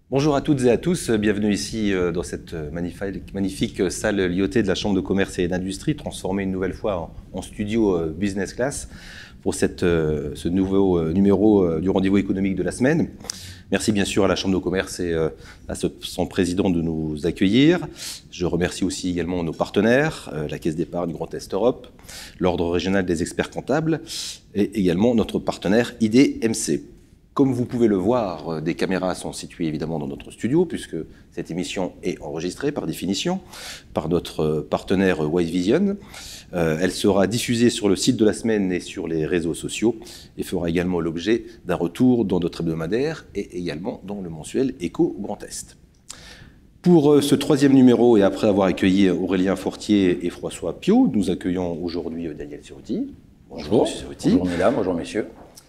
Bonjour à toutes et à tous, bienvenue ici dans cette magnifique salle liotée de la Chambre de commerce et d'industrie, transformée une nouvelle fois en studio business class pour ce nouveau numéro du rendez-vous économique de la semaine. Merci bien sûr à la Chambre de commerce et à son président de nous accueillir. Je remercie aussi également nos partenaires, la Caisse d'épargne Grand Est Europe, l'Ordre régional des experts comptables et également notre partenaire IDMC. Comme vous pouvez le voir, des caméras sont situées évidemment dans notre studio puisque cette émission est enregistrée par définition par notre partenaire White Vision. Elle sera diffusée sur le site de la semaine et sur les réseaux sociaux et fera également l'objet d'un retour dans notre hebdomadaire et également dans le mensuel Éco Grand Est. Pour ce troisième numéro et après avoir accueilli Aurélien Fortier et François Piot, nous accueillons aujourd'hui Daniel Cerruti. Bonjour, monsieur Cerruti. Bonjour mesdames, bonjour messieurs.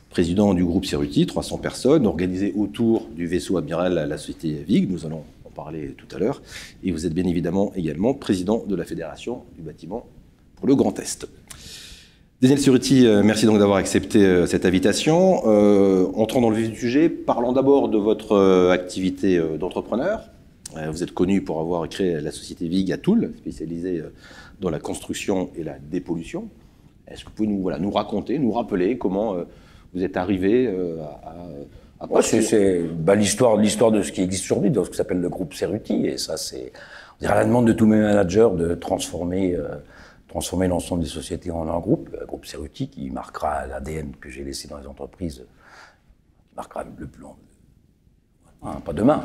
Président du groupe Cerruti, 300 personnes, organisé autour du vaisseau amiral à la société VIG, nous allons en parler tout à l'heure, et vous êtes bien évidemment également président de la Fédération du bâtiment pour le Grand Est. Daniel Cerruti, merci donc d'avoir accepté cette invitation. Entrons dans le vif du sujet, parlons d'abord de votre activité d'entrepreneur. Vous êtes connu pour avoir créé la société VIG à Toul, spécialisée dans la construction et la dépollution. Est-ce que vous pouvez nous raconter, nous rappeler comment vous êtes arrivé à c'est l'histoire de ce qui existe aujourd'hui, dans ce qui s'appelle le groupe Cerruti. Et ça, c'est à la demande de tous mes managers de transformer l'ensemble des sociétés en un groupe Cerruti qui marquera l'ADN que j'ai laissé dans les entreprises, qui marquera le plan. Pas demain,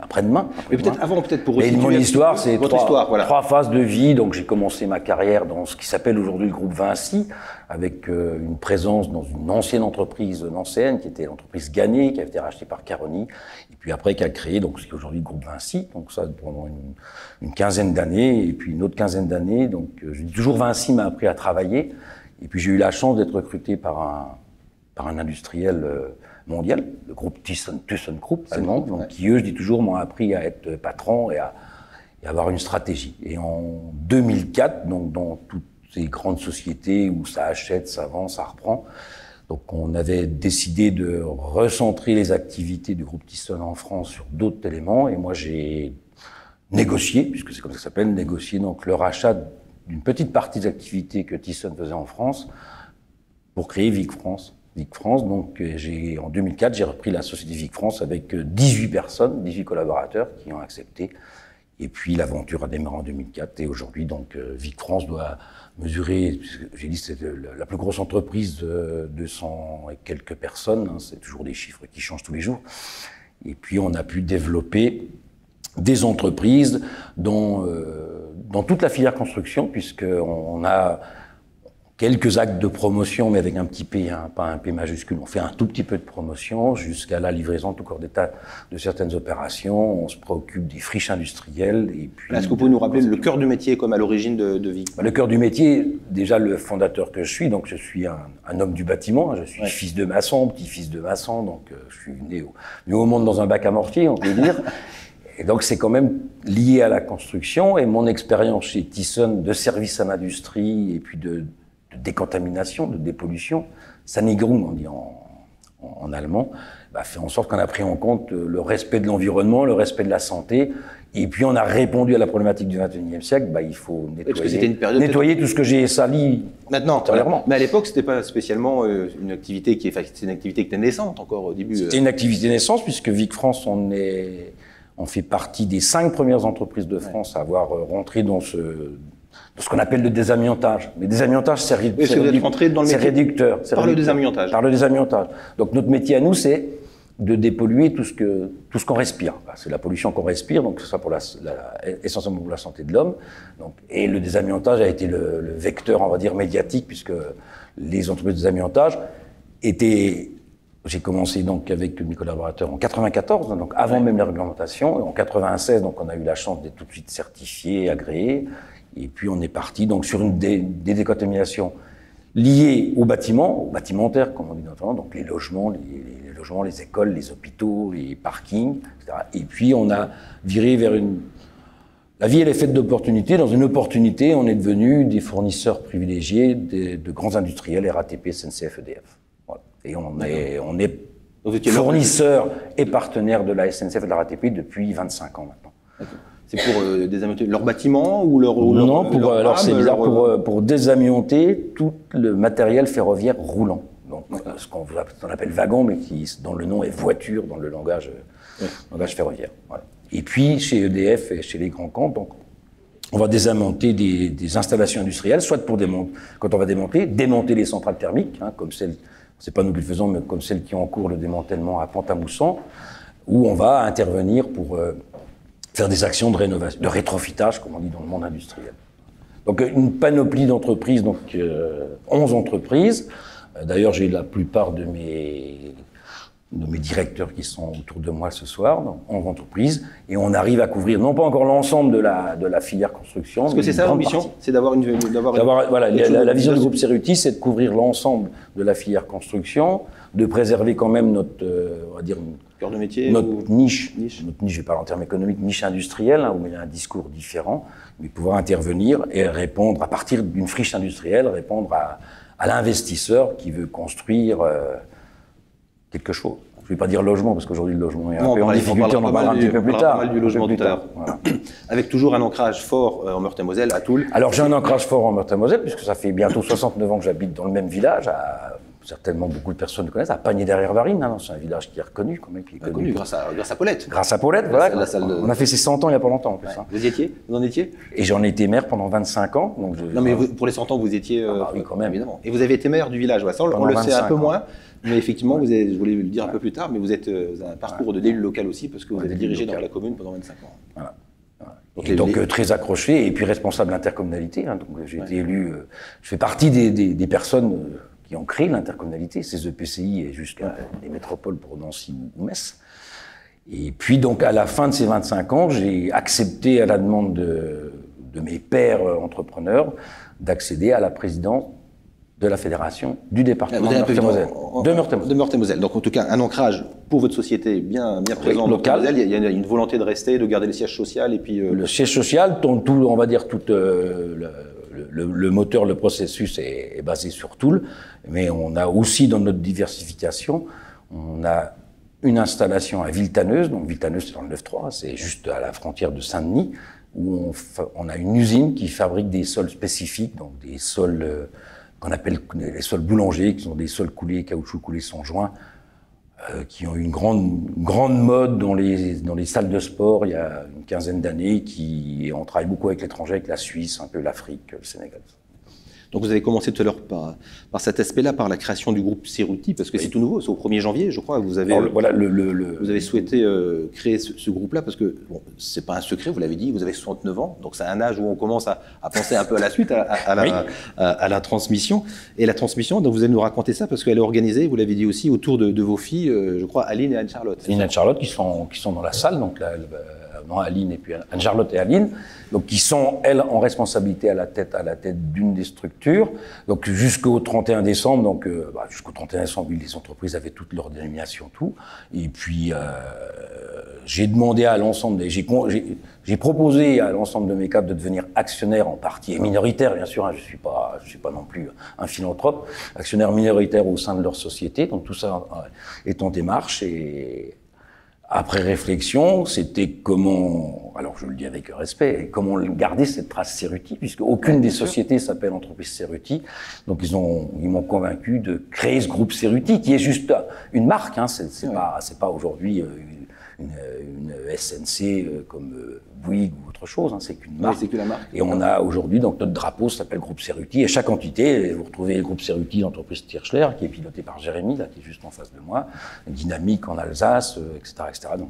après-demain. Mais peut-être avant, pour resituer mon histoire, c'est trois phases de vie. Donc j'ai commencé ma carrière dans ce qui s'appelle aujourd'hui le groupe Vinci, avec une présence dans une ancienne entreprise nancéenne, qui était l'entreprise Gagné, qui avait été rachetée par Caroni, et puis après qui a créé donc ce qui est aujourd'hui le groupe Vinci. Donc ça pendant une quinzaine d'années, et puis une autre quinzaine d'années. Donc je dis toujours Vinci m'a appris à travailler, et puis j'ai eu la chance d'être recruté par un industriel mondial, le groupe ThyssenKrupp allemand, donc, qui eux, je dis toujours, m'ont appris à être patron et à avoir une stratégie. Et en 2004, donc dans toutes ces grandes sociétés où ça achète, ça vend, ça reprend, donc on avait décidé de recentrer les activités du groupe Thyssen en France sur d'autres éléments, et moi j'ai négocié, puisque c'est comme ça que ça s'appelle, négocier donc le rachat d'une petite partie des activités que Thyssen faisait en France pour créer VIG France. Donc en 2004, j'ai repris la société VIG France avec 18 personnes, 18 collaborateurs qui ont accepté. Et puis l'aventure a démarré en 2004 et aujourd'hui, donc VIG France doit mesurer, j'ai dit c'est la plus grosse entreprise de 200 et quelques personnes, hein, c'est toujours des chiffres qui changent tous les jours. Et puis on a pu développer des entreprises dans toute la filière construction, puisqu'on a quelques actes de promotion, mais avec un petit P, pas un P majuscule. On fait un tout petit peu de promotion jusqu'à la livraison tout corps d'état de certaines opérations. On se préoccupe des friches industrielles. Est-ce que vous pouvez nous rappeler le cœur du métier comme à l'origine de VIG? Le cœur du métier, déjà le fondateur que je suis, donc je suis un homme du bâtiment. Je suis fils de maçon, petit-fils de maçon, donc je suis né au monde dans un bac à mortier, on peut dire. Et donc c'est quand même lié à la construction. Et mon expérience chez Thyssen de service à l'industrie et puis de décontamination, de dépollution, Sanierung, on dit en allemand, fait en sorte qu'on a pris en compte le respect de l'environnement, le respect de la santé, et puis on a répondu à la problématique du XXIe siècle, il faut nettoyer tout ce que j'ai sali maintenant. Mais à l'époque, c'était pas spécialement une activité qui était naissante encore au début. C'était une activité naissante, puisque VIG France, on fait partie des 5 premières entreprises de France à avoir rentré dans ce qu'on appelle le désamiantage. Mais désamiantage, c'est réducteur. Par le désamiantage. Par le désamiantage. Donc notre métier à nous, c'est de dépolluer tout ce qu'on respire. C'est la pollution qu'on respire, donc c'est ça essentiellement pour la santé de l'homme. Et le désamiantage a été le vecteur, on va dire, médiatique, puisque les entreprises de désamiantage étaient... J'ai commencé donc avec mes collaborateurs en 94, donc avant même la réglementation. Et en 96, donc on a eu la chance d'être tout de suite certifié, agréé. Et puis on est parti donc sur des décontaminations liés au bâtimentaire, comme on dit notamment, donc les logements, les logements, les écoles, les hôpitaux, les parkings, etc. Et puis on a viré vers la vie, elle est faite d'opportunités. Dans une opportunité, on est devenu des fournisseurs privilégiés de grands industriels, RATP, SNCF, EDF. Voilà. Et on est fournisseur et partenaire de la SNCF et de la RATP depuis 25 ans maintenant. C'est pour désamianter leur bâtiment ou leur... Non, alors c'est bizarre, pour désamianter tout le matériel ferroviaire roulant. Donc, ce qu'on appelle wagon, mais dont le nom est voiture dans le langage ferroviaire. Voilà. Et puis, chez EDF et chez les grands comptes, donc, on va désamianter des installations industrielles, soit pour quand on va démonter les centrales thermiques, hein, comme celles, c'est pas nous qui le faisons, mais comme celles qui ont en cours le démantèlement à Pont-à-Mousson, où on va intervenir pour faire des actions de rénovation, de rétrofitage, comme on dit dans le monde industriel. Donc, une panoplie d'entreprises, donc 11 entreprises. D'ailleurs, j'ai la plupart de mes directeurs qui sont autour de moi ce soir, donc 11 entreprises, et on arrive à couvrir non pas encore l'ensemble de la filière construction. Est-ce que c'est ça l'ambition? C'est d'avoir voilà, la vision du groupe Cerruti, c'est de couvrir l'ensemble de la filière construction, de préserver quand même notre, on va dire, cœur de métier, notre niche, je vais parler en termes économiques, niche industrielle, hein, où il y a un discours différent, mais pouvoir intervenir et répondre, à partir d'une friche industrielle, répondre à l'investisseur qui veut construire quelque chose. Je ne vais pas dire logement, parce qu'aujourd'hui, le logement est un peu en difficulté, on en parlera un petit peu plus tard. On parlera du logement tout à l'heure. Voilà. Avec toujours un ancrage fort en Meurthe-et-Moselle, à Toul. Alors, j'ai un ancrage fort en Meurthe-et-Moselle, puisque ça fait bientôt 69 ans que j'habite dans le même village, certainement beaucoup de personnes le connaissent, à Pagny-derrière-Varines, hein, c'est un village qui est reconnu quand même. Qui est connu grâce à Paulette. Grâce à Paulette, voilà. On a fait ses 100 ans il n'y a pas longtemps en plus. Ouais. Hein. Vous en étiez? Et j'en ai été maire pendant 25 ans. Donc non mais pour les 100 ans, vous étiez... oui, quand même. Évidemment. Et vous avez été maire du village, ouais, ça on le sait un peu moins, mais effectivement, je voulais le dire un peu plus tard, mais vous avez un parcours d'élu local aussi, parce que vous avez dirigé dans la commune pendant 25 ans. Voilà. Donc très accroché, et puis responsable d'intercommunalité. Hein, donc j'ai été élu, je fais partie des personnes... qui ont créé l'intercommunalité, ces EPCI et juste les métropoles pour Nancy ou Metz. Et puis donc à la fin de ces 25 ans, j'ai accepté à la demande de mes pairs entrepreneurs d'accéder à la présidence de la fédération du département de Meurthe-et-Moselle. De Meurthe-et-Moselle. Donc en tout cas un ancrage pour votre société bien présent local. Il y a une volonté de rester, de garder le siège social et puis... Le siège social, on va dire tout... Le moteur, le processus est basé sur Toul, mais on a aussi dans notre diversification, on a une installation à Villetaneuse, donc Villetaneuse c'est dans le 9-3, c'est juste à la frontière de Saint-Denis, où on a une usine qui fabrique des sols spécifiques, donc des sols qu'on appelle les sols boulangers, qui sont des sols coulés, caoutchouc coulé sans joint, qui ont eu une grande mode dans les salles de sport il y a une quinzaine d'années, on travaille beaucoup avec l'étranger, avec la Suisse, un peu l'Afrique, le Sénégal. Donc vous avez commencé tout à l'heure par cet aspect-là, par la création du groupe Cerruti, parce que c'est tout nouveau, c'est au 1er janvier, je crois, vous avez, vous avez souhaité créer ce groupe-là, parce que, bon, c'est pas un secret, vous l'avez dit, vous avez 69 ans, donc c'est un âge où on commence à penser un peu à la suite, à la transmission. Et la transmission, donc vous allez nous raconter ça, parce qu'elle est organisée, vous l'avez dit aussi, autour de vos filles, je crois, Aline et Anne-Charlotte. Aline et Anne-Charlotte qui sont dans la salle, donc là, non, Aline et puis Anne-Charlotte et Aline, donc qui sont, elles, en responsabilité à la tête d'une des structures. Donc jusqu'au 31 décembre, donc jusqu'au 31 décembre, les entreprises avaient toutes leurs dénominations, tout. Et puis j'ai demandé à l'ensemble, j'ai proposé à l'ensemble de mes cadres de devenir actionnaire en partie, et minoritaire bien sûr, hein, je suis pas non plus un philanthrope, actionnaire minoritaire au sein de leur société. Donc tout ça est en démarche et après réflexion, c'était comment, alors je le dis avec respect, comment garder cette trace Cerruti, puisque aucune des sociétés s'appelle entreprise Cerruti. Donc ils m'ont convaincu de créer ce groupe Cerruti, qui est juste une marque, hein, c'est pas aujourd'hui une SNC comme Bouygues ou autre chose, hein, c'est qu'une marque. Oui, c'est que la marque. Et on a aujourd'hui, donc notre drapeau s'appelle groupe Cerruti, et chaque entité, vous retrouvez le groupe Cerruti d'entreprise Tirschler, qui est piloté par Jérémy, là, qui est juste en face de moi, Dynamique en Alsace, etc., etc. Donc,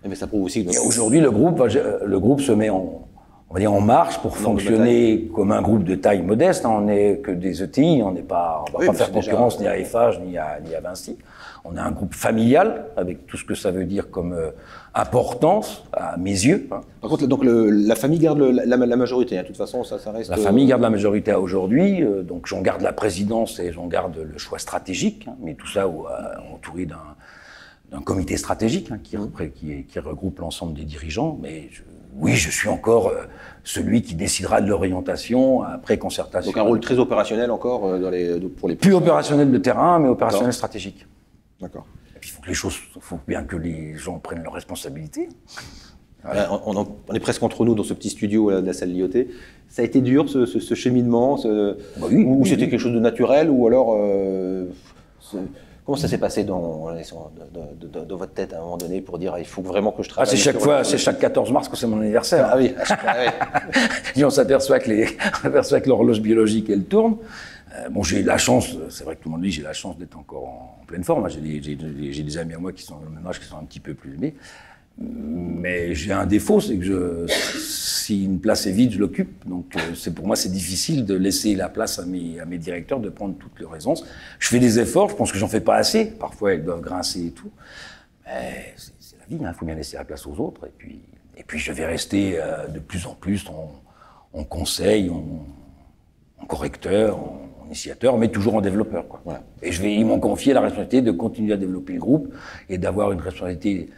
mais ça prouve aussi que et aujourd'hui, le groupe se met en on va dire, en marche pour fonctionner comme un groupe de taille modeste. On n'est que des ETI, on va pas faire concurrence ni à Eiffage ni à Vinci. On est un groupe familial, avec tout ce que ça veut dire comme importance, à mes yeux. Par contre, donc la famille garde la majorité, de toute façon, ça reste... La famille garde la majorité à aujourd'hui, donc j'en garde la présidence et j'en garde le choix stratégique, mais tout ça entouré d'un comité stratégique qui regroupe l'ensemble des dirigeants. Mais oui, je suis encore celui qui décidera de l'orientation après concertation. Donc un rôle très opérationnel encore pour les... Plus opérationnel de terrain, mais opérationnel stratégique. D'accord. Et puis il faut bien que les gens prennent leurs responsabilités. Voilà. On est presque entre nous dans ce petit studio de la salle Lyoté. Ça a été dur ce cheminement, ou c'était quelque chose de naturel, ou alors comment ça s'est passé dans votre tête à un moment donné pour dire il faut vraiment que je travaille? C'est chaque 14 mars que c'est mon anniversaire. Ah oui. Et on s'aperçoit que l'horloge biologique elle tourne. Bon, j'ai la chance, c'est vrai que tout le monde dit, j'ai la chance d'être encore en pleine forme. J'ai des amis à moi qui sont au même âge, qui sont un petit peu plus aînés. Mais j'ai un défaut, c'est que si une place est vide, je l'occupe. Donc, pour moi, c'est difficile de laisser la place à mes directeurs de prendre toutes leurs raisons. Je fais des efforts, je pense que j'en fais pas assez. Parfois, ils doivent grincer et tout. Mais c'est la vie, il faut bien laisser la place aux autres. Et puis je vais rester de plus en plus en conseil, en correcteur, en initiateur, mais toujours en développeur, quoi. Voilà. Et ils m'ont confié la responsabilité de continuer à développer le groupe et d'avoir une responsabilité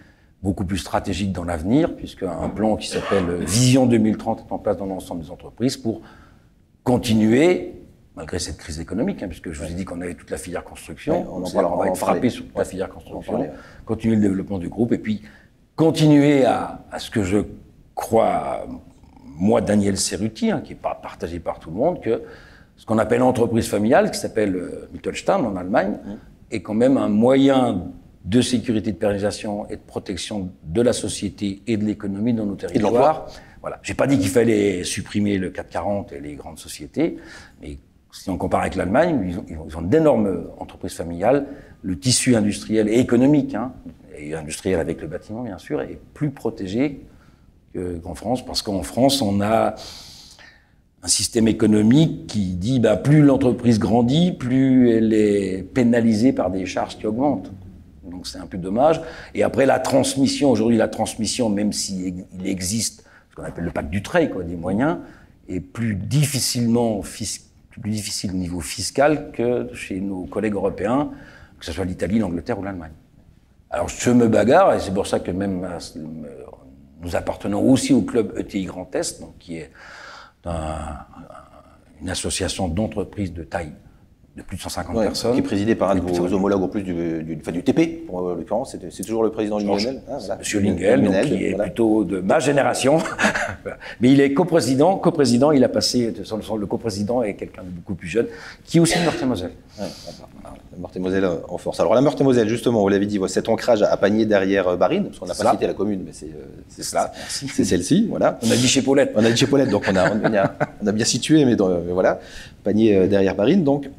beaucoup plus stratégique dans l'avenir, puisqu'un plan qui s'appelle Vision 2030 est en place dans l'ensemble des entreprises pour continuer, malgré cette crise économique, puisque je vous ai dit qu'on avait toute la filière construction, on va être frappé sur toute la filière construction, continuer le développement du groupe, et puis continuer à ce que je crois, moi, Daniel Cerruti, qui n'est pas partagé par tout le monde, que ce qu'on appelle entreprise familiale, qui s'appelle Mittelstand en Allemagne, est quand même un moyen de sécurité, de pérennisation et de protection de la société et de l'économie dans nos territoires. Voilà. J'ai pas dit qu'il fallait supprimer le 440 et les grandes sociétés, mais si on compare avec l'Allemagne, ils ont d'énormes entreprises familiales. Le tissu industriel et économique, et industriel avec le bâtiment bien sûr, est plus protégé qu'en France, parce qu'en France, on a un système économique qui dit plus l'entreprise grandit, plus elle est pénalisée par des charges qui augmentent. Donc c'est un peu dommage. Et après la transmission, aujourd'hui la transmission, même s'il existe ce qu'on appelle le pacte du trade, des moyens, est plus difficile au niveau fiscal que chez nos collègues européens, que ce soit l'Italie, l'Angleterre ou l'Allemagne. Alors je me bagarre, et c'est pour ça que même nous appartenons aussi au club ETI Grand Est, donc qui est une association d'entreprises de taille de plus de 150 personnes. Qui est présidé par un de vos homologues, en plus du TP, pour l'occurrence, c'est toujours le président Lingel. Monsieur Lingel, qui est plutôt de ma génération. Mais il est coprésident, il a passé, le coprésident est quelqu'un de beaucoup plus jeune, qui est aussi de Meurthe-et-Moselle. La Meurthe-et-Moselle en force. Alors la Meurthe-et-Moselle, justement, vous l'avez dit, cet ancrage à Pagné derrière Barine, parce qu'on n'a pas cité la commune, mais c'est cela, c'est celle-ci, voilà. On a dit chez Paulette. On a dit chez Paulette, donc on a bien situé, mais voilà, Pagné derrière Barine, donc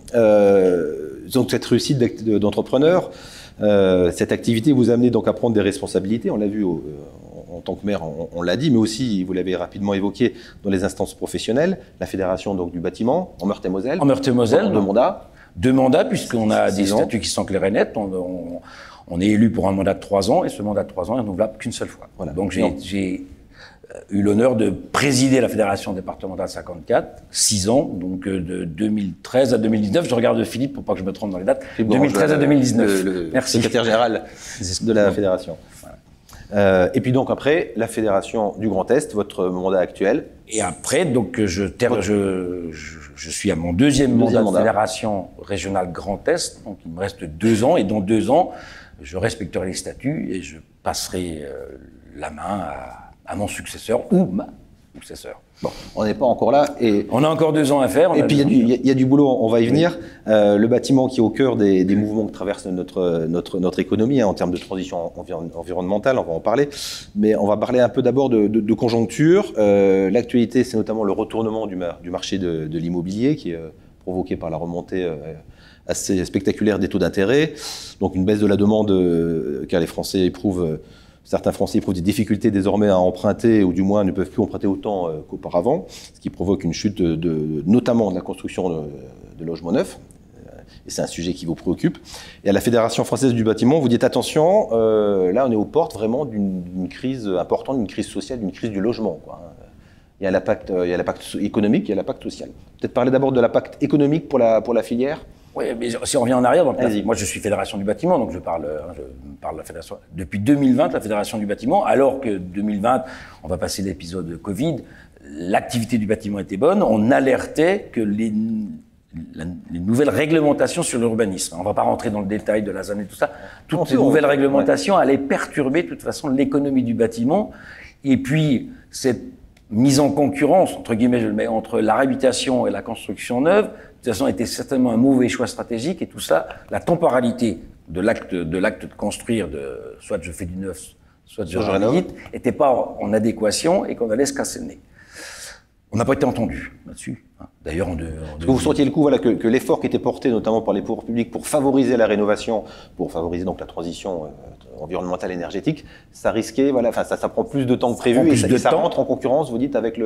cette réussite d'entrepreneur, cette activité vous a amené donc à prendre des responsabilités, on l'a vu en tant que maire, on l'a dit, mais aussi, vous l'avez rapidement évoqué, dans les instances professionnelles, la fédération donc, du bâtiment, en Meurthe-et-Moselle. En Meurthe-et-Moselle. 2 mandats. 2 mandats, puisqu'on a des statuts qui sont clairs et nets. On est élu pour un mandat de 3 ans, et ce mandat de 3 ans est renouvelable qu'une seule fois. Voilà. Donc j'ai eu l'honneur de présider la fédération départementale 54, 6 ans, donc de 2013 à 2019. Je regarde Philippe pour pas que je me trompe dans les dates. 2013 à 2019. Merci. Secrétaire général de la fédération. Voilà. Et puis donc après, la fédération du Grand Est, votre mandat actuel. Et après, donc je suis à mon deuxième mandat de fédération régionale Grand Est, donc il me reste 2 ans, et dans 2 ans, je respecterai les statuts et je passerai la main à mon successeur ou ma successeur. Bon, on n'est pas encore là. Et on a encore 2 ans à faire. Et puis il y a du boulot, on va y venir. Le bâtiment qui est au cœur des mouvements que traverse notre économie en termes de transition environnementale, on va en parler. Mais on va parler un peu d'abord de conjoncture. L'actualité, c'est notamment le retournement du marché de l'immobilier qui est provoqué par la remontée assez spectaculaire des taux d'intérêt. Donc une baisse de la demande car les Français éprouvent Certains Français éprouvent des difficultés désormais à emprunter, ou du moins ne peuvent plus emprunter autant qu'auparavant, ce qui provoque une chute notamment de la construction de logements neufs. Et c'est un sujet qui vous préoccupe. Et à la Fédération française du bâtiment, vous dites attention, là on est aux portes vraiment d'une crise importante, d'une crise sociale, d'une crise du logement, quoi. Il y a l'impact économique, il y a l'impact social. Peut-être parler d'abord de l'impact économique pour la filière. Oui, mais si on revient en arrière, donc moi je suis Fédération du bâtiment, donc je parle de la Fédération. Depuis 2020, la Fédération du bâtiment, alors que 2020, on va passer l'épisode Covid, l'activité du bâtiment était bonne, on alertait que les nouvelles réglementations sur l'urbanisme, on ne va pas rentrer dans le détail de la zone et tout ça, toutes ces nouvelles réglementations allaient perturber de toute façon l'économie du bâtiment, et puis cette mise en concurrence, entre guillemets, je le mets, entre la réhabilitation et la construction neuve, de toute façon, était certainement un mauvais choix stratégique, et tout ça, la temporalité de l'acte de construire, soit je fais du neuf, soit je réhabilite, n'était pas en adéquation et qu'on allait se casser le nez. On n'a pas été entendu là-dessus. D'ailleurs, Est-ce que vous sentiez le coup, voilà, que l'effort qui était porté, notamment par les pouvoirs publics, pour favoriser la rénovation, pour favoriser donc la transition environnementale et énergétique, ça risquait, voilà, enfin, ça prend plus de temps que prévu et ça rentre en concurrence, vous dites, avec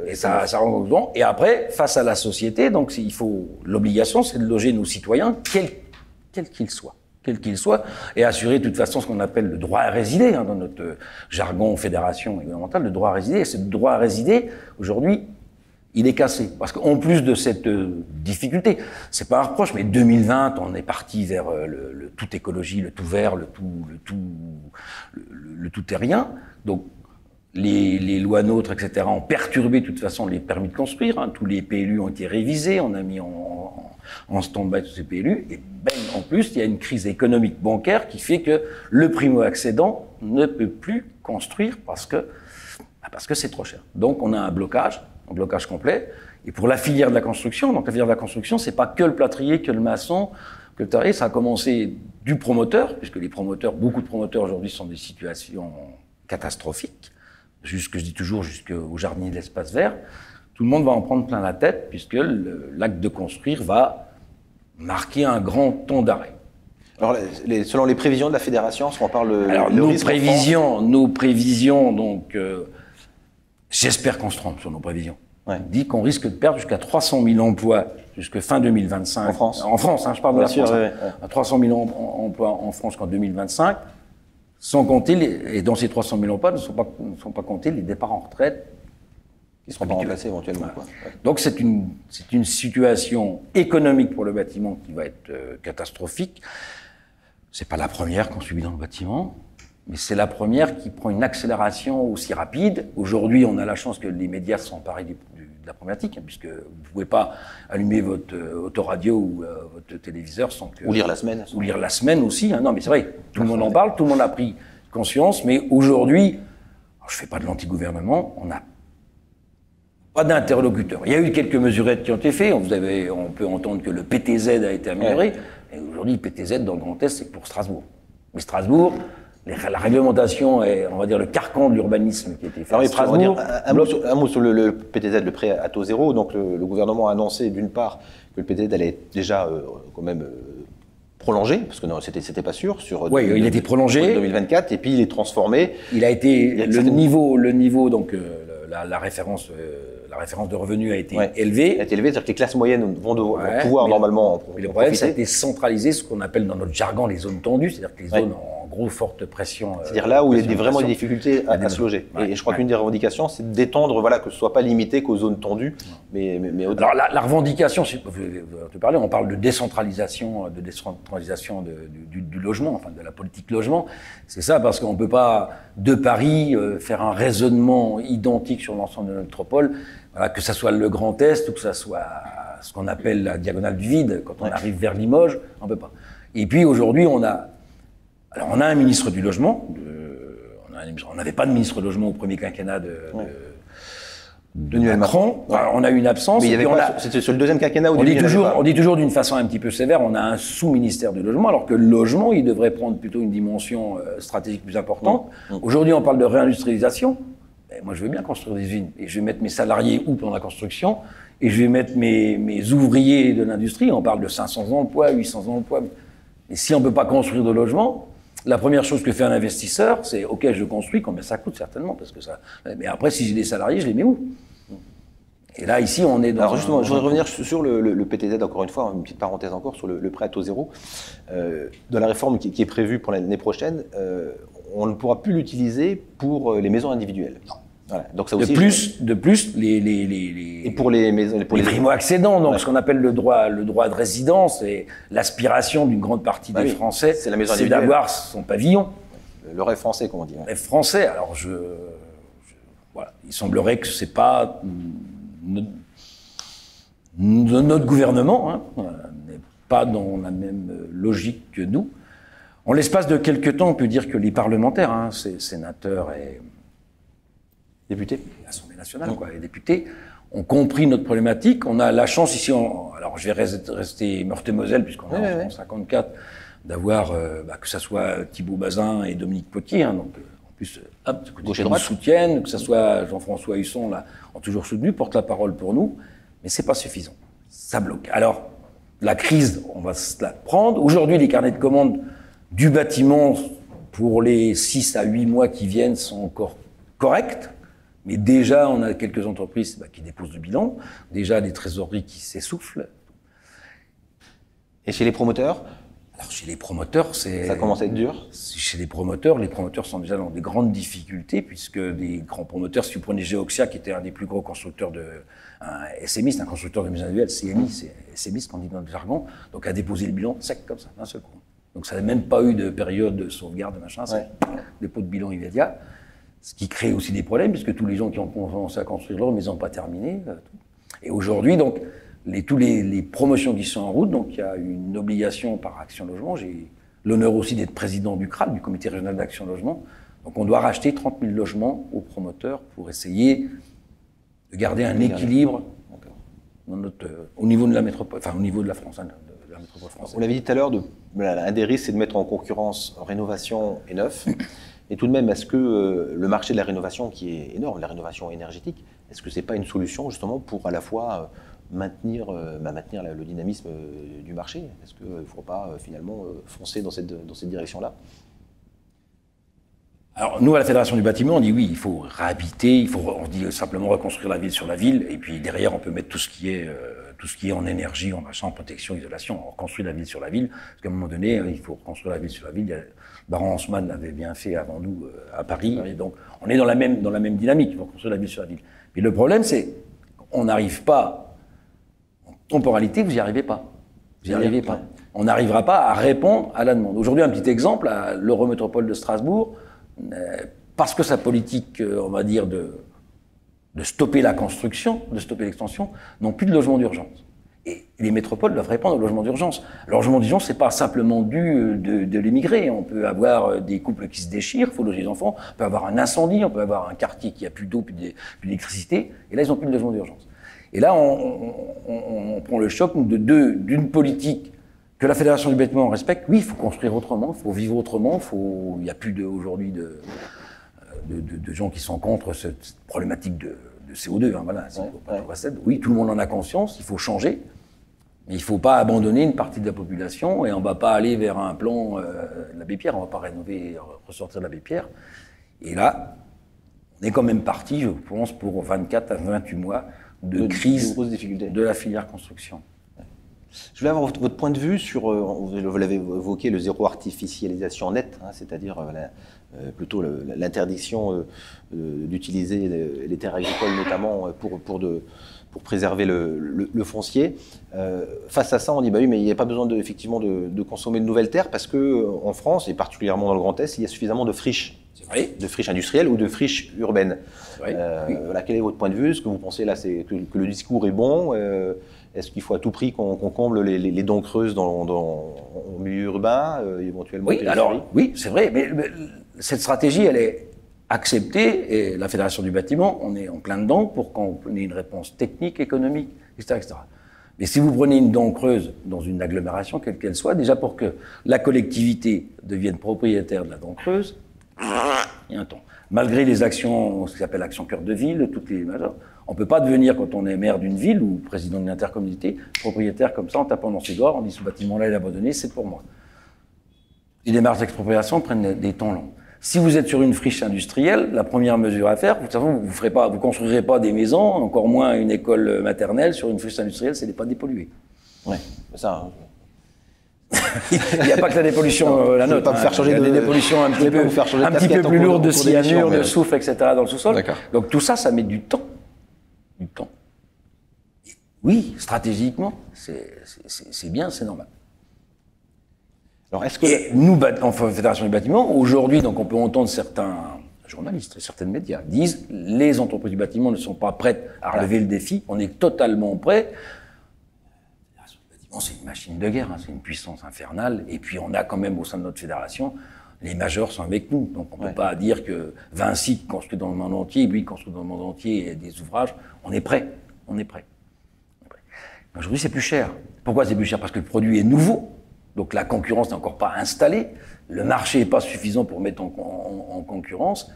et ça rentre en concurrence. Et après, face à la société, donc l'obligation, c'est de loger nos citoyens, quels qu'ils soient. Quel qu'il soit, et assurer de toute façon ce qu'on appelle le droit à résider, dans notre jargon fédération gouvernementale, le droit à résider. Et ce droit à résider, aujourd'hui, il est cassé. Parce qu'en plus de cette difficulté, c'est pas un reproche, mais 2020, on est parti vers le tout écologie, le tout vert, le tout est rien. Donc, les lois NOTRe, etc., ont perturbé de toute façon les permis de construire. Tous les PLU ont été révisés, on a mis en stand-by tous ces PLU, et en plus, il y a une crise économique bancaire qui fait que le primo-accédant ne peut plus construire parce que c'est trop cher. Donc, on a un blocage complet. Et pour la filière de la construction, donc la filière de la construction, c'est pas que le plâtrier, que le maçon, que le terrier, ça a commencé du promoteur, puisque beaucoup de promoteurs aujourd'hui sont dans des situations catastrophiques, je dis toujours jusqu'au jardinier de l'espace vert. Tout le monde va en prendre plein la tête, puisque l'acte de construire va marquer un grand temps d'arrêt. Alors, selon les prévisions de la fédération, on parle nos prévisions, donc, j'espère qu'on se trompe sur nos prévisions. Ouais. On dit qu'on risque de perdre jusqu'à 300 000 emplois jusqu'à fin 2025. En France. En France, je parle de la France. À 300 000 emplois en France qu'en 2025, sans compter, et dans ces 300 000 emplois ne sont pas comptés les départs en retraite, qui seront pas remplacés éventuellement. Quoi. Ouais. Donc c'est une situation économique pour le bâtiment qui va être catastrophique. C'est pas la première qu'on subit dans le bâtiment, mais c'est la première qui prend une accélération aussi rapide. Aujourd'hui, on a la chance que les médias sont emparés de la problématique, puisque vous pouvez pas allumer votre autoradio ou votre téléviseur sans que... Ou lire la semaine. Ou lire la semaine aussi. Non, mais c'est vrai, tout le monde en parle, tout le monde a pris conscience, mais aujourd'hui, je fais pas de l'anti-gouvernement, on n'a pas d'interlocuteur. Il y a eu quelques mesurettes qui ont été faites. On peut entendre que le PTZ a été amélioré. Et aujourd'hui, le PTZ dans le Grand Est, c'est pour Strasbourg. Mais Strasbourg, la réglementation est, on va dire, le carcan de l'urbanisme qui a été fait. Alors, à Strasbourg. Un mot sur le PTZ, le prêt à taux zéro. Donc, le gouvernement a annoncé, d'une part, que le PTZ allait être déjà quand même prolongé, parce que non, c'était pas sûr. Oui, il a été prolongé. 2024, et puis il est transformé. Il a été le niveau, donc la référence de revenus a été élevée. A été élevée, c'est-à-dire que les classes moyennes vont pouvoir normalement. Mais le problème, ça a été centralisé, ce qu'on appelle dans notre jargon les zones tendues, c'est-à-dire que les zones en gros forte pression. C'est-à-dire là où il y a vraiment des difficultés à se loger. Et je crois qu'une des revendications, c'est d'étendre, voilà, que ce soit pas limité qu'aux zones tendues, mais au-delà. Alors la revendication, on parle de décentralisation, du logement, enfin de la politique logement. C'est ça, parce qu'on peut pas de Paris faire un raisonnement identique sur l'ensemble de notre métropole. Voilà, que ça soit le Grand Est ou que ça soit ce qu'on appelle la diagonale du vide, quand on arrive vers Limoges, on peut pas. Et puis aujourd'hui, on a un ministre du logement. On n'avait pas de ministre du logement au premier quinquennat de Macron. Enfin, on a eu une absence. Mais c'était sur le deuxième quinquennat. On dit toujours d'une façon un petit peu sévère, on a un sous-ministère du logement, alors que le logement, il devrait prendre plutôt une dimension stratégique plus importante. Aujourd'hui, on parle de réindustrialisation. Moi, je veux bien construire des usines et je vais mettre mes salariés dans la construction et je vais mettre mes ouvriers de l'industrie. On parle de 500 emplois, 800 emplois. Mais si on ne peut pas construire de logement, La première chose que fait un investisseur, c'est OK, je construis, combien ça coûte certainement, parce que ça. Mais après, si j'ai des salariés, je les mets où? Et là, ici, on est dans. Alors justement, je voudrais revenir sur le PTZ, encore une fois, une petite parenthèse encore, sur le prêt à taux zéro. De la réforme qui est prévue pour l'année prochaine, on ne pourra plus l'utiliser pour les maisons individuelles. Non. Voilà. Donc ça aussi, de plus, et pour les maisons, pour les primo-accédants, donc ce qu'on appelle le droit de résidence et l'aspiration d'une grande partie des Français, c'est d'avoir son pavillon. Le rêve français, comme on dit. Le rêve français. Alors voilà, il semblerait que c'est pas notre gouvernement n'est pas dans la même logique que nous. En l'espace de quelques temps, on peut dire que les parlementaires, sénateurs et députés, l'Assemblée nationale, les députés, ont compris notre problématique. On a la chance ici, alors je vais rester Meurthe-et-Moselle, puisqu'on est en 54, d'avoir, que ce soit Thibault Bazin et Dominique Potier, donc en plus, gauche et nous droite, soutiennent, que ce soit Jean-François Husson, là, ont toujours soutenu, portent la parole pour nous, mais c'est pas suffisant. Ça bloque. Alors, la crise, on va se la prendre. Aujourd'hui, les carnets de commandes du bâtiment, pour les 6 à 8 mois qui viennent, sont encore corrects. Mais déjà, on a quelques entreprises qui déposent le bilan, déjà des trésoreries qui s'essoufflent. Et chez les promoteurs? Alors chez les promoteurs, ça commence à être dur. Chez les promoteurs sont déjà dans des grandes difficultés, puisque des grands promoteurs, si vous prenez Geoxia, qui était un des plus gros constructeurs un SMI, un constructeur de maisons individuelles, CMI, c'est SMI, ce qu'on dit dans le jargon, donc a déposé le bilan sec comme ça, d'un seul coup. Donc ça n'a même pas eu de période de sauvegarde, c'est dépôt de bilan immédiat. Ce qui crée aussi des problèmes, puisque tous les gens qui ont commencé à construire leur maison n'ont pas terminé. Et aujourd'hui, donc, tous les promotions qui sont en route, donc il y a une obligation par Action Logement. J'ai l'honneur aussi d'être président du CRAL, du Comité Régional d'Action Logement. Donc on doit racheter 30 000 logements aux promoteurs pour essayer de garder un équilibre dans au niveau de la métropole, au niveau de la France, de la métropole française. On l'avait dit tout à l'heure, un des risques, c'est de mettre en concurrence rénovation et neuf. Et tout de même, est-ce que le marché de la rénovation, qui est énorme, la rénovation énergétique, est-ce que ce n'est pas une solution justement pour à la fois maintenir le dynamisme du marché? Est-ce qu'il ne faut pas finalement foncer dans cette direction-là? Alors nous, à la Fédération du bâtiment, on dit oui, il faut réhabiter, on dit simplement reconstruire la ville sur la ville, et puis derrière, on peut mettre tout ce qui est en énergie, en machin, en protection, isolation. On reconstruit la ville sur la ville, parce qu'à un moment donné, il faut reconstruire la ville sur la ville. Baron Haussmann l'avait bien fait avant nous à Paris, et donc on est dans la même dynamique, il faut construire la ville sur la ville. Mais le problème, c'est qu'on n'arrive pas, en temporalité, vous n'y arrivez pas. Vous n'y arrivez pas. On n'arrivera pas à répondre à la demande. Aujourd'hui, un petit exemple, à l'Eurométropole de Strasbourg, parce que sa politique, on va dire, de stopper la construction, de stopper l'extension, n'ont plus de logement d'urgence. Et les métropoles doivent répondre au logement d'urgence. Le logement d'urgence, c'est pas simplement dû de l'émigré. On peut avoir des couples qui se déchirent, il faut loger les enfants, on peut avoir un incendie, on peut avoir un quartier qui a plus d'eau, plus d'électricité, et là, ils n'ont plus de logement d'urgence. Et là, on prend le choc d'une politique que la Fédération du bâtiment respecte. Oui, il faut construire autrement, il faut vivre autrement, il n'y a plus aujourd'hui de gens qui sont contre cette problématique de CO2. Oui, tout le monde en a conscience, il faut changer, mais il ne faut pas abandonner une partie de la population et on ne va pas aller vers un plan de l'abbé Pierre, on ne va pas rénover, ressortir de l'abbé Pierre. Et là, on est quand même parti, je pense, pour 24 à 28 mois de crise de la filière construction. Je voulais avoir votre point de vue sur, vous l'avez évoqué, le zéro artificialisation nette, c'est-à-dire plutôt l'interdiction d'utiliser les terres agricoles notamment pour préserver le foncier. Face à ça, on dit bah oui, mais il n'y a pas besoin effectivement de consommer de nouvelles terres parce qu'en France, et particulièrement dans le Grand Est, il y a suffisamment de friches. De friches industrielles ou de friches urbaines. Oui. Voilà, quel est votre point de vue? Est-ce que vous pensez là que le discours est bon? Est-ce qu'il faut à tout prix qu'on comble les dents creuses au milieu urbain, éventuellement? Oui, oui, c'est vrai, mais cette stratégie, elle est acceptée, et la Fédération du bâtiment, on est en plein dedans pour qu'on ait une réponse technique, économique, etc., etc. Mais si vous prenez une dent creuse dans une agglomération, quelle qu'elle soit, déjà pour que la collectivité devienne propriétaire de la dent creuse, il y a un temps. Malgré les actions, ce qui s'appelle action cœur de ville, on ne peut pas devenir, quand on est maire d'une ville ou président d'une intercommunalité, propriétaire comme ça en tapant dans ses doigts, on dit ce bâtiment-là est abandonné, c'est pour moi. Les démarches d'expropriation prennent des temps longs. Si vous êtes sur une friche industrielle, la première mesure à faire, vous construirez pas des maisons, encore moins une école maternelle sur une friche industrielle, c'est de pas dépolluer. Ouais, ça. Il n'y a pas que la dépollution, la nôtre. Pas me faire changer il y a des dépollutions un petit peu plus lourdes de cyanure, de soufre, etc. dans le sous-sol. Donc tout ça, ça met du temps. Du temps. Oui, stratégiquement, c'est bien, c'est normal. Alors, est-ce que et nous, en Fédération du bâtiment, aujourd'hui, donc on peut entendre certains journalistes et certains médias disent les entreprises du bâtiment ne sont pas prêtes à relever le défi, on est totalement prêts. La Fédération du bâtiment, c'est une machine de guerre, hein, c'est une puissance infernale, et puis on a quand même au sein de notre fédération, les majors sont avec nous, donc on ne peut pas dire que Vinci construit dans le monde entier, lui construit dans le monde entier des ouvrages, on est prêt, on est prêt. Aujourd'hui, c'est plus cher. Pourquoi c'est plus cher? Parce que le produit est nouveau. Donc la concurrence n'est encore pas installée, le marché n'est pas suffisant pour mettre en concurrence,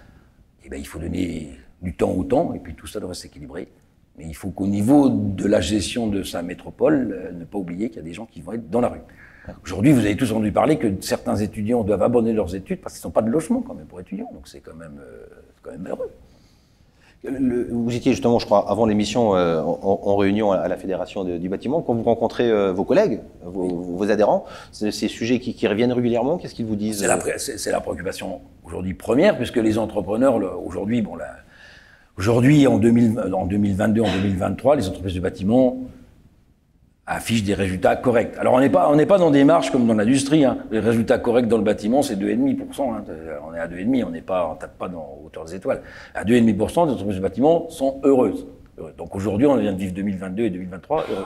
et bien il faut donner du temps au temps, et puis tout ça devrait s'équilibrer. Mais il faut qu'au niveau de la gestion de sa métropole, ne pas oublier qu'il y a des gens qui vont être dans la rue. Aujourd'hui, vous avez tous entendu parler que certains étudiants doivent abandonner leurs études parce qu'ils n'ont pas de logement quand même pour étudiants, donc c'est quand même malheureux. Vous étiez justement, je crois, avant l'émission, en réunion à la Fédération du bâtiment. Quand vous rencontrez vos collègues, vos adhérents, ces sujets qui reviennent régulièrement, qu'est-ce qu'ils vous disent? C'est la préoccupation aujourd'hui première, puisque les entrepreneurs, aujourd'hui, aujourd'hui, en 2022, en 2023, les entreprises du bâtiment affichent des résultats corrects. Alors, on n'est pas dans des marges comme dans l'industrie. Hein. Les résultats corrects dans le bâtiment, c'est 2,5%. Hein. On est à 2,5%, on tape pas dans hauteur des étoiles. À 2,5%, les entreprises du bâtiment sont heureuses. Donc aujourd'hui, on vient de vivre 2022 et 2023 heureux.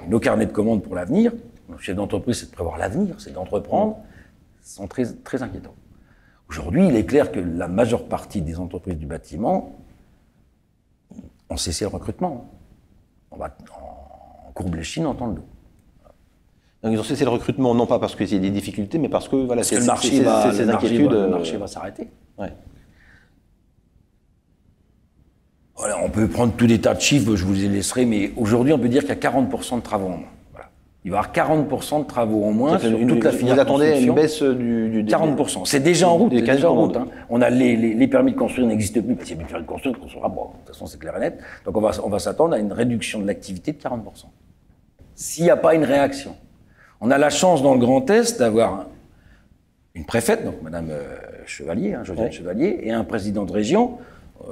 Nos carnets de commandes pour l'avenir, nos chefs d'entreprise, c'est de prévoir l'avenir, c'est d'entreprendre, sont très, très inquiétants. Aujourd'hui, il est clair que la majeure partie des entreprises du bâtiment ont cessé le recrutement. On courbe les chines en temps de dos. Donc ils ont cessé le recrutement, non pas parce qu'il y a des difficultés, mais parce que voilà, le marché va s'arrêter. Ouais. Voilà, on peut prendre tous des tas de chiffres, je vous les laisserai, mais aujourd'hui, on peut dire qu'il y a 40% de travaux en moins. Voilà. Il va y avoir 40% de travaux en moins sur toute la filière. Vous attendez une baisse du 40%. C'est déjà en route. C'est déjà en route. Hein. On a les permis de construire n'existent plus. S'il y a plus de permis de construire, on construira. Bon, de toute façon, c'est clair et net. Donc, on va s'attendre à une réduction de l'activité de 40%. S'il n'y a pas une réaction. On a la chance dans le Grand Est d'avoir une préfète, donc Madame Chevalier, Josiane Chevalier, et un président de région,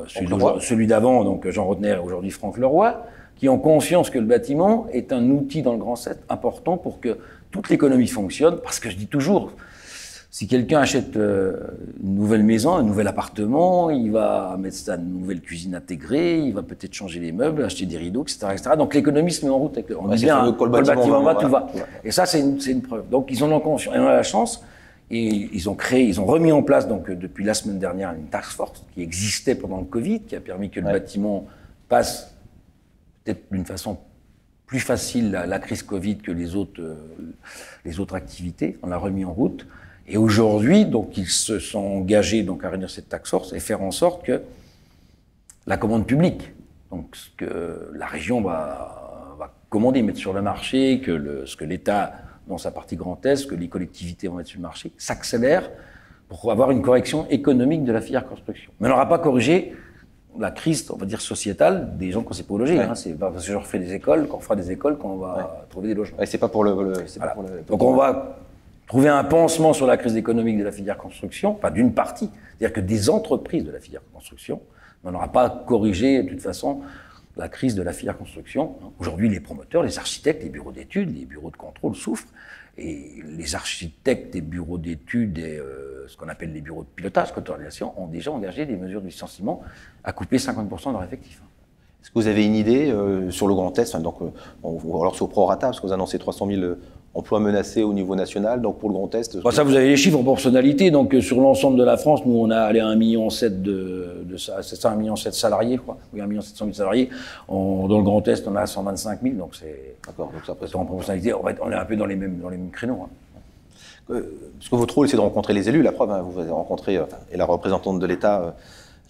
celui d'avant, donc Jean Rotner, et aujourd'hui Franck Leroy, qui ont conscience que le bâtiment est un outil dans le Grand Est important pour que toute l'économie fonctionne. Parce que je dis toujours, si quelqu'un achète une nouvelle maison, un nouvel appartement, il va mettre sa nouvelle cuisine intégrée, il va peut-être changer les meubles, acheter des rideaux, etc. etc. Donc l'économie se met en route. On dit bien, le bâtiment va, tout va. Et ça, c'est une preuve. Donc ils en ont conscience. Et on a la chance. Et ils ont remis en place, donc depuis la semaine dernière, une task force qui existait pendant le Covid, qui a permis que le bâtiment passe peut-être d'une façon plus facile la crise Covid que les autres activités. On l'a remis en route. Et aujourd'hui, donc, ils se sont engagés donc, à réunir cette task force et faire en sorte que la commande publique, donc ce que la région va commander, mettre sur le marché, ce que l'État, dans sa partie Grand Est, que les collectivités vont mettre sur le marché, s'accélère pour avoir une correction économique de la filière construction. Mais on n'aura pas corrigé la crise, on va dire, sociétale des gens qu'on ne sait pas loger. Hein. C'est pas parce que je refais des écoles, qu'on fera des écoles, qu'on va trouver des logements. C'est pas pour le Donc on va trouver un pansement sur la crise économique de la filière construction, enfin d'une partie, c'est-à-dire que des entreprises de la filière construction, mais on n'aura pas corrigé de toute façon la crise de la filière construction. Aujourd'hui, les promoteurs, les architectes, les bureaux d'études, les bureaux de contrôle souffrent, et les architectes des bureaux d'études et ce qu'on appelle les bureaux de pilotage, coordination, ont déjà engagé des mesures de licenciement à couper 50% de leur effectif. Est-ce que vous avez une idée sur le Grand Est, alors sur prorata, parce que vous annoncez 300 000 emplois menacés au niveau national, donc pour le Grand Est. Ça, vous avez les chiffres en proportionnalité. Donc sur l'ensemble de la France, nous on a allé à 1,7 million c'est ça, 1,7 million salariés, quoi. Oui, 1,7 million salariés. Dans le Grand Est, on a 125 000, donc c'est. D'accord. Donc ça peut en proportionnalité, on est un peu dans les mêmes créneaux. Hein. Parce que votre rôle, c'est de rencontrer les élus. La preuve, hein, vous avez rencontré et la représentante de l'État.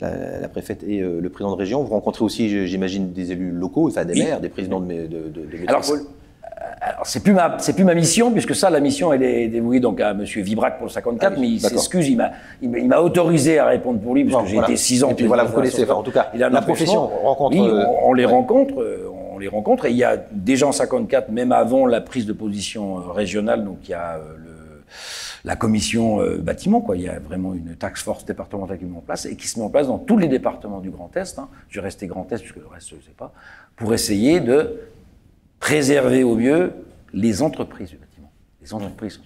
La préfète et le président de région. Vous rencontrez aussi, j'imagine, des élus locaux, enfin des maires, des présidents de métropole. alors c'est plus ma mission, puisque ça, la mission, elle est dévouée donc à Monsieur Vibrac pour le 54, mais il s'excuse, il m'a autorisé à répondre pour lui, puisque j'ai été 6 ans. Et puis voilà, vous connaissez, en tout cas, la profession rencontre. Oui, on les rencontre, et il y a déjà en 54, même avant la prise de position régionale, donc il y a la commission bâtiment, quoi. Il y a vraiment une task force départementale qui est mise en place et qui se met en place dans tous les départements du Grand Est. Hein. Je vais rester Grand Est, puisque le reste, je ne sais pas, pour essayer de préserver au mieux les entreprises du bâtiment. Les entreprises,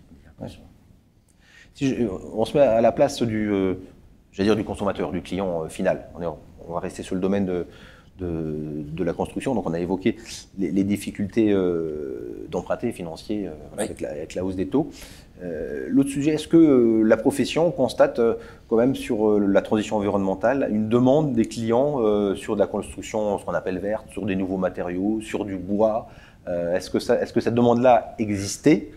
on se met à la place du consommateur, du client final. On va rester sur le domaine de la construction. Donc on a évoqué les difficultés d'emprunter financiers avec la hausse des taux. L'autre sujet, est-ce que la profession constate quand même sur la transition environnementale une demande des clients sur de la construction, ce qu'on appelle verte, sur des nouveaux matériaux, sur du bois? Est-ce que cette demande-là existait?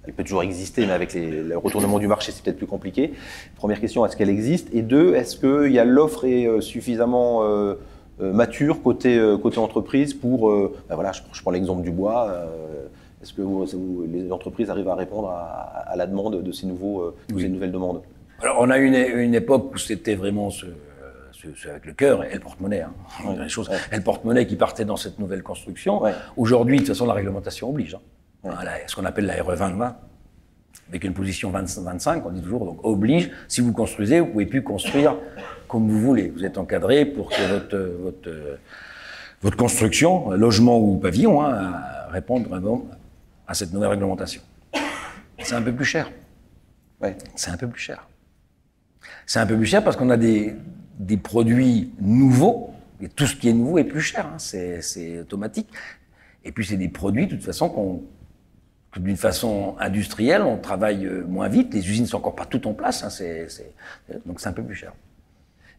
Elle peut toujours exister, mais avec le retournement du marché, c'est peut-être plus compliqué. Première question, est-ce qu'elle existe? Et deux, est-ce que l'offre est suffisamment mature côté entreprise pour... voilà, je prends l'exemple du bois. Est-ce que les entreprises arrivent à répondre à la demande de ces nouvelles demandes? Alors, on a eu une époque où c'était vraiment avec le cœur et le porte-monnaie. Hein. Les choses, et le porte-monnaie qui partait dans cette nouvelle construction. Ouais. Aujourd'hui, de toute façon, la réglementation oblige. Hein. Ouais. Ce qu'on appelle la RE 2020, avec une position 25, on dit toujours, donc oblige, si vous construisez, vous ne pouvez plus construire comme vous voulez. Vous êtes encadré pour que votre construction, logement ou pavillon, réponde vraiment à cette nouvelle réglementation. C'est un peu plus cher. Ouais. C'est un peu plus cher. C'est un peu plus cher parce qu'on a des produits nouveaux, et tout ce qui est nouveau est plus cher, hein, c'est automatique. Et puis c'est des produits, de toute façon, que d'une façon industrielle, on travaille moins vite, les usines ne sont encore pas toutes en place, hein, donc c'est un peu plus cher.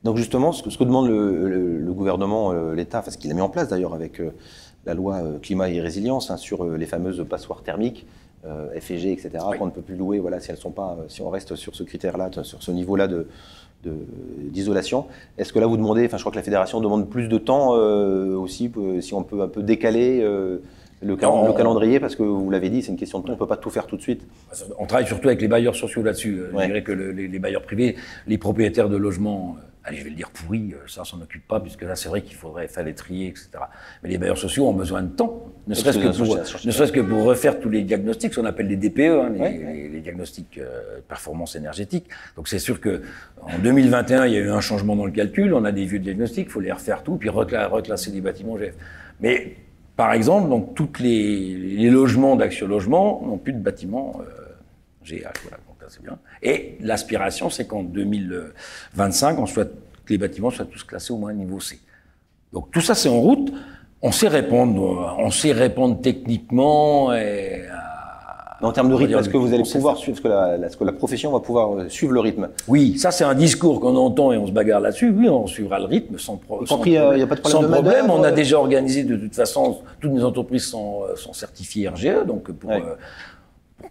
Donc justement, ce que demande le gouvernement, l'État, enfin ce qu'il a mis en place d'ailleurs avec la loi climat et résilience, hein, sur les fameuses passoires thermiques, FEG, etc., oui, qu'on ne peut plus louer, voilà, si on reste sur ce critère-là, sur ce niveau-là d'isolation. Est-ce que là vous demandez, je crois que la fédération demande plus de temps aussi, si on peut un peu décaler le calendrier, parce que vous l'avez dit, c'est une question de temps, on ne peut pas tout faire tout de suite. On travaille surtout avec les bailleurs sociaux là-dessus. Ouais. Je dirais que les bailleurs privés, les propriétaires de logements, allez, je vais le dire pourris, ça s'en occupe pas, puisque là c'est vrai qu'il fallait trier, etc. Mais les bailleurs sociaux ont besoin de temps, ne serait-ce que pour refaire tous les diagnostics, ce qu'on appelle les DPE, hein, les diagnostics de performance énergétique. Donc c'est sûr que en 2021, il y a eu un changement dans le calcul, on a des vieux diagnostics, il faut les refaire tout, puis reclasser les bâtiments GF. Mais par exemple, donc tous les logements d'Action Logement n'ont plus de bâtiments GH, voilà. C'est bien. Et l'aspiration, c'est qu'en 2025, que les bâtiments soient tous classés au moins niveau C. Donc tout ça, c'est en route. On sait répondre techniquement. En termes de rythme, est-ce que vous allez pouvoir suivre, est-ce que la profession va pouvoir suivre le rythme? Oui, ça c'est un discours qu'on entend et on se bagarre là-dessus. Oui, on suivra le rythme sans problème. Il n'y a pas de problème sans problème. On a déjà organisé, de toute façon, toutes les entreprises sont certifiées RGE, donc pour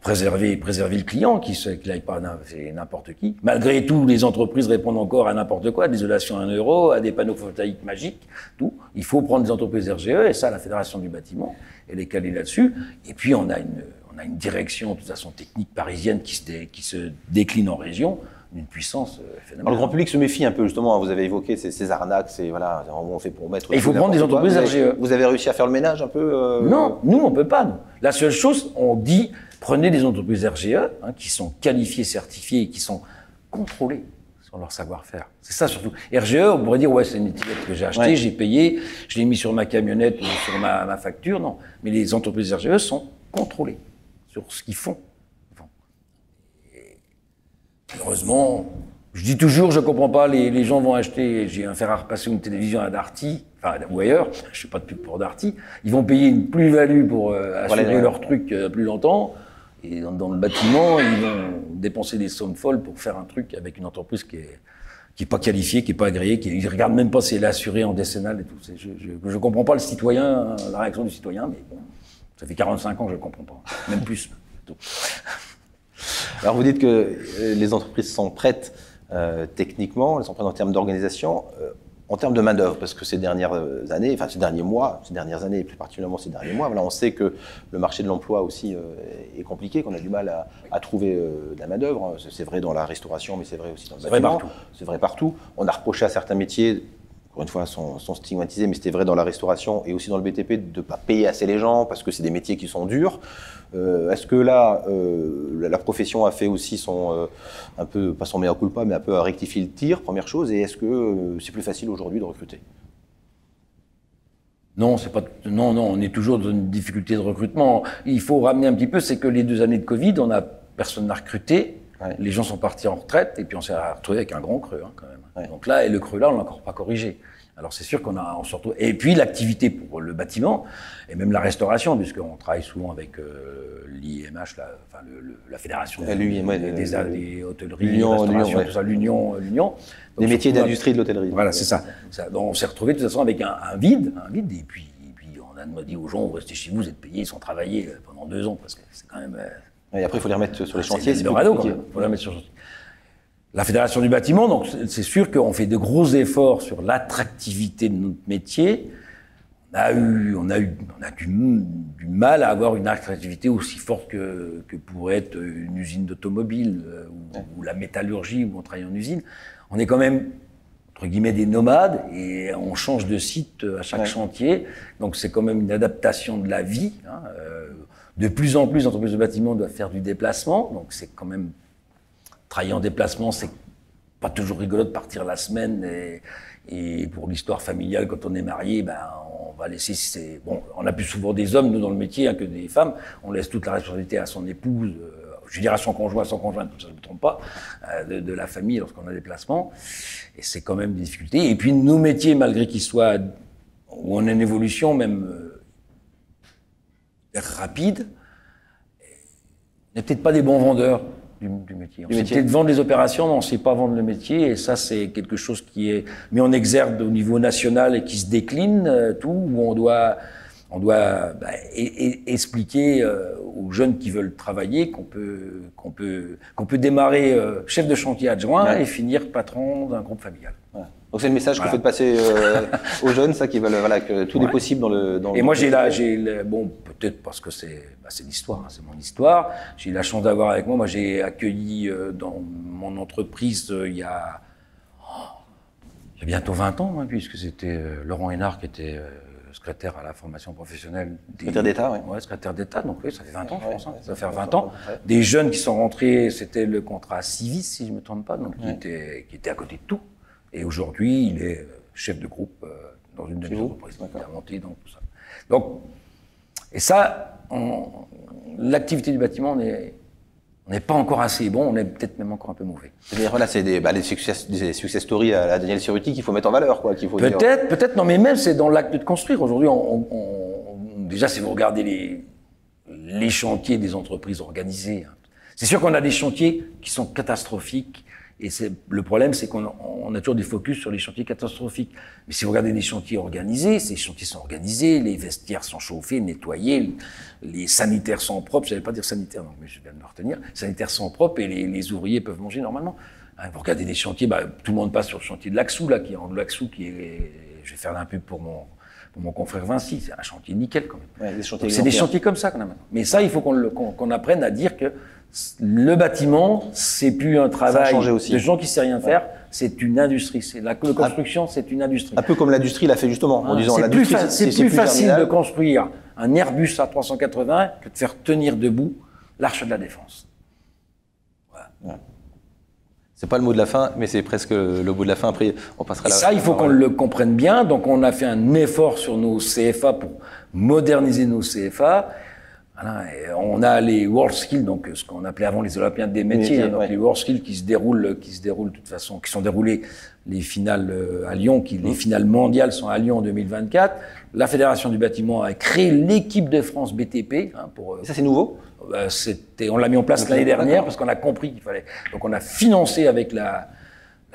préserver le client, qu'il n'aille pas n'importe qui. Malgré tout, les entreprises répondent encore à n'importe quoi, à l'isolation à 1 euro, à des panneaux photovoltaïques magiques, tout. Il faut prendre des entreprises RGE, et ça, la Fédération du bâtiment, elle est calée là-dessus. Et puis, on a une direction, de toute façon, technique parisienne qui se décline en région, d'une puissance phénoménale. Alors, le grand public se méfie un peu, justement, vous avez évoqué ces arnaques, voilà, on fait pour mettre... Et il faut prendre des entreprises RGE. Vous avez réussi à faire le ménage un peu Non, nous, on ne peut pas. Nous. La seule chose, on dit... Prenez des entreprises RGE, hein, qui sont qualifiées, certifiées et qui sont contrôlées sur leur savoir-faire. C'est ça surtout. RGE, on pourrait dire, ouais, c'est une étiquette que j'ai achetée, j'ai payé, je l'ai mis sur ma camionnette ou sur ma facture. Non. Mais les entreprises RGE sont contrôlées sur ce qu'ils font. Et heureusement, je dis toujours, je comprends pas, les gens vont acheter, j'ai un fer à repasser une télévision à Darty, ou ailleurs, je suis pas de pub pour Darty, ils vont payer une plus-value pour assurer leur truc plus longtemps. Et dans le bâtiment, ils vont dépenser des sommes folles pour faire un truc avec une entreprise qui est pas qualifiée, qui est pas agréée, ils regardent même pas si elle est assurée en décennale et tout. Je comprends pas le citoyen, la réaction du citoyen, mais bon, ça fait 45 ans que je comprends pas, même plus. Alors vous dites que les entreprises sont prêtes techniquement, elles sont prêtes en termes d'organisation. En termes de main-d'œuvre, parce que ces dernières années, enfin ces dernières années, plus particulièrement ces derniers mois, voilà, on sait que le marché de l'emploi aussi est compliqué, qu'on a du mal à trouver de la main-d'œuvre. C'est vrai dans la restauration, mais c'est vrai aussi dans le bâtiment. C'est vrai partout. On a reproché à certains métiers, encore une fois, sont stigmatisés, mais c'était vrai dans la restauration et aussi dans le BTP, de ne pas payer assez les gens parce que c'est des métiers qui sont durs. Est-ce que là, la profession a fait aussi un peu, pas son mea culpa, mais un peu à rectifier le tir, première chose, et est-ce que c'est plus facile aujourd'hui de recruter? Non, on est toujours dans une difficulté de recrutement. Il faut ramener un petit peu, c'est que les 2 années de Covid, personne n'a recruté. Ouais. Les gens sont partis en retraite et puis on s'est retrouvé avec un grand creux quand même. Ouais. Donc là, et le creux là, on l'a encore pas corrigé. Alors c'est sûr on se retrouve. Et puis l'activité pour le bâtiment et même la restauration, puisqu'on travaille souvent avec l'IMH, la fédération des hôtelleries, restauration, tout ça, l'Union. Les métiers d'industrie de l'hôtellerie. Voilà, c'est ça. Donc on s'est retrouvé de toute façon avec un vide, et puis on a dit aux gens, vous restez chez vous, vous êtes payés, sans travailler pendant 2 ans, parce que c'est quand même. Et après, il faut les remettre sur les chantiers. C'est Dorado, quoi. Il faut les remettre sur les chantiers. La Fédération du bâtiment, donc c'est sûr qu'on fait de gros efforts sur l'attractivité de notre métier. On a du mal à avoir une attractivité aussi forte que pourrait être une usine d'automobile ou la métallurgie où on travaille en usine. On est quand même, entre guillemets, des nomades et on change de site à chaque chantier. Donc c'est quand même une adaptation de la vie. De plus en plus, l'entreprise de bâtiment doit faire du déplacement. Donc c'est quand même, travailler en déplacement, c'est pas toujours rigolo de partir la semaine. Et pour l'histoire familiale, quand on est marié, on va laisser, on a plus souvent des hommes, nous, dans le métier, que des femmes. On laisse toute la responsabilité à son épouse, je veux dire à son conjoint, ça ne me trompe pas, de la famille lorsqu'on a des déplacements. Et c'est quand même des difficultés. Et puis nos métiers, malgré qu'ils soient, où on a une évolution même rapide, on n'est peut-être pas des bons vendeurs du métier. On sait peut-être vendre les opérations, mais on ne sait pas vendre le métier. Et ça, c'est quelque chose qui est mis en exergue au niveau national et qui se décline, où on doit expliquer aux jeunes qui veulent travailler qu'on peut démarrer chef de chantier adjoint et finir patron d'un groupe familial. Ouais. Donc c'est le message que vous faites passer aux jeunes, ça, qui veulent que tout est possible dans le. Et moi peut-être parce que c'est l'histoire, c'est mon histoire. J'ai eu la chance d'avoir avec moi. Moi, j'ai accueilli dans mon entreprise il y a bientôt 20 ans, puisque c'était Laurent Hénard qui était secrétaire à la formation professionnelle. Secrétaire d'État, oui. Ouais, secrétaire d'État, donc oui, ça fait 20 ans, je pense. Ça fait 20 ans. Des jeunes qui sont rentrés, c'était le contrat Civis, si je ne me trompe pas, donc qui était à côté de tout. Et aujourd'hui, il est chef de groupe dans une de mes entreprises. Il a monté dans tout ça. Donc, et ça, l'activité du bâtiment, on n'est pas encore assez bon, on est peut-être même encore un peu mauvais. C'est-à-dire, voilà, c'est des success stories à la Daniel Cerutti qu'il faut mettre en valeur, quoi. Peut-être, non, mais même c'est dans l'acte de construire. Aujourd'hui, déjà, si vous regardez les chantiers des entreprises organisées, c'est sûr qu'on a des chantiers qui sont catastrophiques. Et le problème, c'est qu'on a toujours des focus sur les chantiers catastrophiques. Mais si vous regardez des chantiers organisés, ces chantiers sont organisés, les vestiaires sont chauffés, nettoyés, les sanitaires sont propres. Je n'allais pas dire sanitaires, mais je viens de me retenir. Les sanitaires sont propres et les ouvriers peuvent manger normalement. Vous regardez des chantiers, tout le monde passe sur le chantier de l'Axou, qui est en Laxou, je vais faire un pub pour mon confrère Vinci. C'est un chantier nickel, quand même. Ouais, c'est des chantiers comme ça, quand même. Mais ça, il faut qu'on apprenne à dire que le bâtiment, c'est plus un travail de gens qui ne savent rien faire, c'est une industrie. La construction, c'est une industrie. Un peu comme l'industrie l'a fait justement, en disant c'est plus facile de construire un Airbus A380 que de faire tenir debout l'Arche de la Défense. Voilà. Ouais. C'est pas le mot de la fin, mais c'est presque le bout de la fin. Après, on passera là. Ça, il faut qu'on le comprenne bien. Donc, on a fait un effort sur nos CFA pour moderniser nos CFA. Voilà, et on a les WorldSkills, donc ce qu'on appelait avant les Olympiades des métiers, donc les WorldSkills qui se déroulent de toute façon, qui sont déroulés les finales à Lyon, les finales mondiales sont à Lyon en 2024. La Fédération du bâtiment a créé l'équipe de France BTP. Ça, c'est nouveau? On l'a mis en place l'année dernière parce qu'on a compris qu'il fallait. Donc on a financé avec la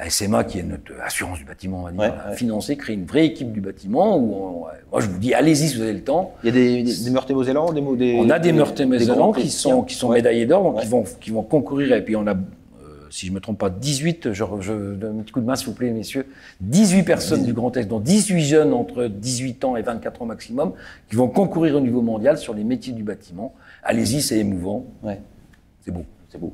SMA, qui est notre assurance du bâtiment, on va dire, financé, créé une vraie équipe du bâtiment où moi je vous dis, allez-y si vous avez le temps. Il y a des Meurthe-et-Mosellans, on a des Meurthe-et-Mosellans qui sont médaillés d'or, donc qui vont concourir. Et puis on a si je ne me trompe pas, 18, je donne un petit coup de main s'il vous plaît messieurs, 18 personnes du Grand Est, dont 18 jeunes entre 18 ans et 24 ans maximum, qui vont concourir au niveau mondial sur les métiers du bâtiment. Allez-y, c'est émouvant. Ouais. C'est beau. C'est beau.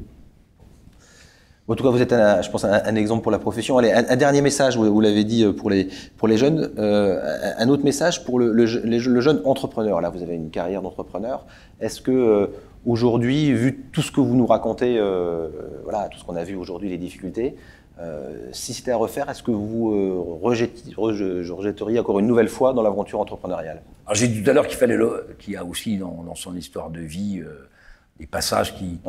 En tout cas, vous êtes, je pense, un exemple pour la profession. Allez, un dernier message, vous l'avez dit, pour les jeunes. Un autre message pour le jeune entrepreneur. Là, vous avez une carrière d'entrepreneur. Est-ce que aujourd'hui, vu tout ce que vous nous racontez, voilà, tout ce qu'on a vu aujourd'hui, les difficultés, si c'était à refaire, est-ce que vous rejetteriez encore une nouvelle fois dans l'aventure entrepreneuriale? Alors, j'ai dit tout à l'heure qu'il y a aussi dans son histoire de vie des passages qui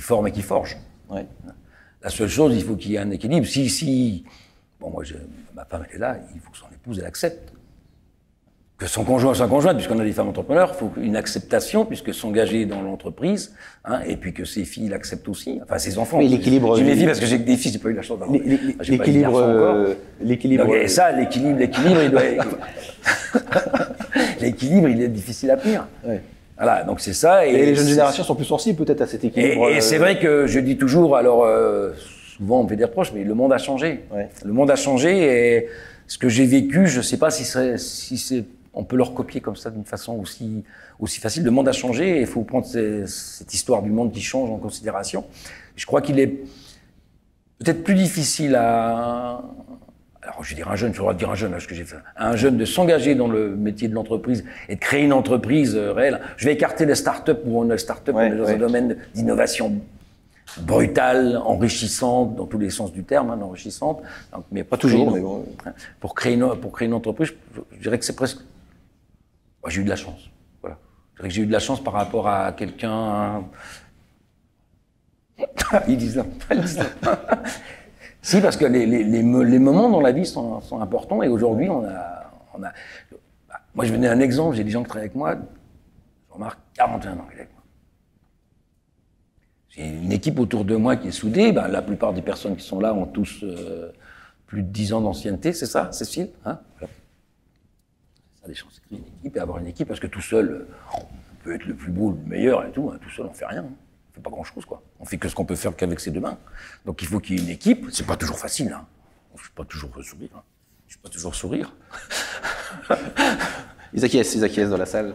forment et qui forgent. Ouais. La seule chose, il faut qu'il y ait un équilibre. Bon, moi, ma femme, elle est là, il faut que son épouse, elle accepte. Que son conjoint, sa conjointe, puisqu'on a des femmes entrepreneurs, il faut une acceptation, puisque s'engager dans l'entreprise, hein, et puis que ses filles l'acceptent aussi, enfin ses enfants. Mais l'équilibre. J'ai mes filles parce que j'ai que des filles, j'ai pas eu la chance d'avoir. L'équilibre. Et ça, l'équilibre, il doit. L'équilibre, il est difficile à tenir. Ouais. Voilà, donc c'est ça. Et les jeunes générations sont plus sensibles peut-être à cet équilibre. Et c'est vrai que je dis toujours, alors souvent on me fait des reproches, mais le monde a changé. Ouais. Le monde a changé et ce que j'ai vécu, je ne sais pas si on peut le recopier comme ça d'une façon aussi facile. Le monde a changé et il faut prendre cette histoire du monde qui change en considération. Je crois qu'il est peut-être plus difficile alors je vais dire un jeune, je vais dire un jeune, ce que j'ai fait, un jeune de s'engager dans le métier de l'entreprise et de créer une entreprise réelle. Je vais écarter les startups où on est dans un domaine d'innovation brutale, enrichissante, dans tous les sens du terme, hein, enrichissante. Donc, mais pas toujours, mais bon. Pour créer une entreprise, je dirais que c'est presque... Moi, j'ai eu de la chance. Voilà. Je dirais que j'ai eu de la chance par rapport à quelqu'un... Ils disent ça. Si, parce que les moments dans la vie sont importants et aujourd'hui, on a... Moi, je vais donner un exemple, j'ai des gens qui travaillent avec moi, je remarque 41 ans avec moi. J'ai une équipe autour de moi qui est soudée, la plupart des personnes qui sont là ont tous plus de 10 ans d'ancienneté, c'est ça, Cécile, hein, voilà. Ça a des chances de créer une équipe et avoir une équipe, parce que tout seul, on peut être le plus beau, le meilleur et tout, hein, tout seul on fait rien. Hein. On fait pas grand-chose, quoi. On fait que ce qu'on peut faire qu'avec ses deux mains. Donc il faut qu'il y ait une équipe. C'est pas toujours facile, hein. Je suis pas toujours sourire. Hein. Je suis pas toujours sourire. Ils acquiescent dans la salle.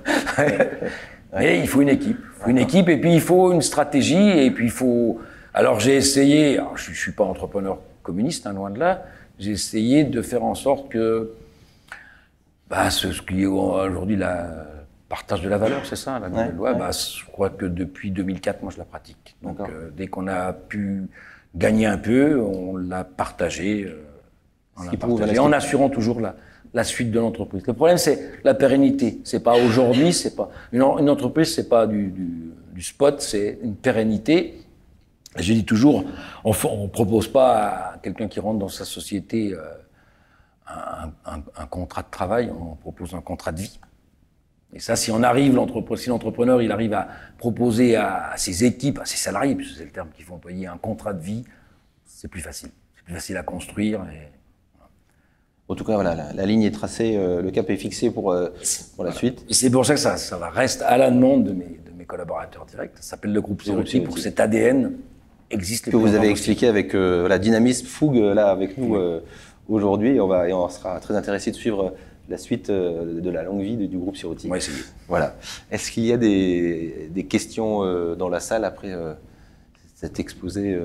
Mais il faut une équipe. Une équipe, et puis il faut une stratégie, et puis il faut... Alors j'ai essayé, alors, je suis pas entrepreneur communiste, hein, loin de là, j'ai essayé de faire en sorte que ce qui est aujourd'hui la partage de la valeur, c'est ça, la nouvelle loi. Je crois que depuis 2004, moi, je la pratique. Donc, dès qu'on a pu gagner un peu, on l'a partagé, en assurant toujours la suite de l'entreprise. Le problème, c'est la pérennité. C'est pas aujourd'hui, c'est pas une entreprise, c'est pas du spot, c'est une pérennité. Et je dis toujours, on propose pas à quelqu'un qui rentre dans sa société un contrat de travail, on propose un contrat de vie. Et ça, si l'entrepreneur il arrive à proposer à ses équipes, à ses salariés, puisque c'est le terme qu'il faut employer, un contrat de vie, c'est plus facile. C'est plus facile à construire. Et... En tout cas, voilà, la ligne est tracée, le cap est fixé pour la suite. Et c'est pour ça que ça va reste à la demande de mes collaborateurs directs. Ça s'appelle le groupe Cerutti pour que cet ADN existe. Que vous avez expliqué avec dynamisme, fougue là avec nous aujourd'hui. On sera très intéressé de suivre la suite de la longue vie du groupe Cerutti. On va essayer. Voilà. Est-ce qu'il y a des questions dans la salle après cet exposé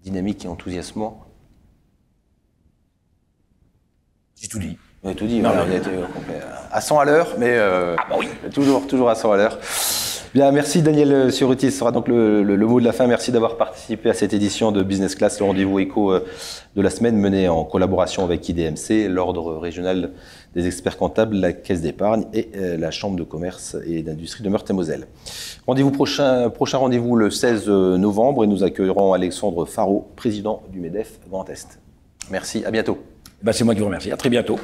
dynamique et enthousiasmant? J'ai tout dit. On a tout dit, voilà, on a été complet. À 100 à l'heure, mais oui. toujours à 100 à l'heure. Bien, merci Daniel Cerutti, ce sera donc le mot de la fin. Merci d'avoir participé à cette édition de Business Class, le rendez-vous éco de la semaine mené en collaboration avec IDMC, l'Ordre régional des experts comptables, la Caisse d'épargne et la Chambre de commerce et d'industrie de Meurthe-et-Moselle. Rendez-vous prochain rendez-vous le 16 novembre et nous accueillerons Alexandre Faro, président du MEDEF Grand Est. Merci, à bientôt. C'est moi qui vous remercie, à très bientôt.